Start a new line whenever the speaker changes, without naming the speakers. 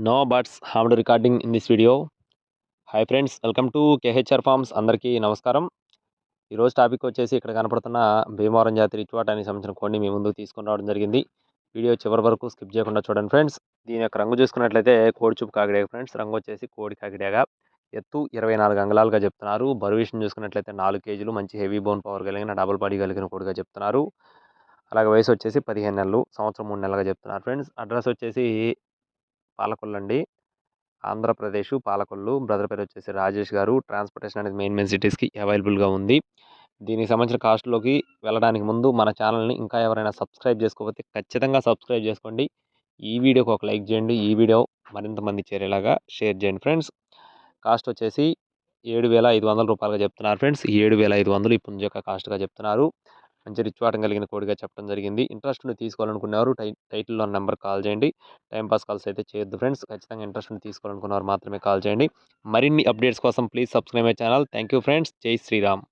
No birds harmed recording in this video. Hi friends, welcome to KHR farms. అందరికీ నమస్కారం. ఈరోజు topic వచ్చేసి ఇక్కడ కనపడుతున్న భీమవరం జాతి రిచ్వాటానికి సంబంధించిన కోడిని మీ ముందుకు తీసుకొని రావడం జరిగింది. వీడియో చివరి వరకు స్కిప్ చేయకుండా చూడండి ఫ్రెండ్స్. దీని యొక్క రంగు చూసుకున్నట్లయితే కోడి చూపు కాకిడేగ ఫ్రెండ్స్. రంగు వచ్చేసి కోడి కాకిడేగ. ఎత్తు 24 అంగుళాలుగా చెప్తున్నారు. బరువు విషయం చూసుకున్నట్లయితే 4 కేజీలు. మంచి హెవీ బోన్ పవర్ కలిగిన డబుల్ బాడీ కలిగిన కోడిగా చెప్తున్నారు. అలాగే వయసు వచ్చేసి 15 నెలలు, సంవత్సరం 3 నెలలుగా చెప్తున్నారు ఫ్రెండ్స్. అడ్రస్ వచ్చేసి పాలకొల్లు అండి, ఆంధ్రప్రదేశ్ పాలకొల్లు. బ్రదర్ పేరు వచ్చేసి రాజేష్ గారు. ట్రాన్స్పోర్టేషన్ అనేది మెయిన్ సిటీస్కి అవైలబుల్గా ఉంది. దీనికి సంబంధించిన కాస్ట్లోకి వెళ్ళడానికి ముందు మన ఛానల్ని ఇంకా ఎవరైనా సబ్స్క్రైబ్ చేసుకోకపోతే ఖచ్చితంగా సబ్స్క్రైబ్ చేసుకోండి. ఈ వీడియోకి ఒక లైక్ చేయండి. ఈ వీడియో మరింత మంది చేరేలాగా షేర్ చేయండి ఫ్రెండ్స్. కాస్ట్ వచ్చేసి 7,500 రూపాయలుగా చెప్తున్నారు ఫ్రెండ్స్. 7,500 ఈ పుంజ యొక్క కాస్ట్గా చెప్తున్నారు. మంచి రిచ్ వాటం కలిగిన కోడిగా చెప్పడం జరిగింది. ఇంట్రెస్ట్ తీసుకోవాలనుకునేవారు టైటిల్లో నెంబర్ కాల్ చేయండి. టైంపాస్ కాల్స్ అయితే చేయొద్దు ఫ్రెండ్స్. ఖచ్చితంగా ఇంట్రెస్ట్ తీసుకోవాలనుకున్నవారు మాత్రమే కాల్ చేయండి. మరిన్ని అప్డేట్స్ కోసం please subscribe my channel. Thank you friends. జై శ్రీరామ్.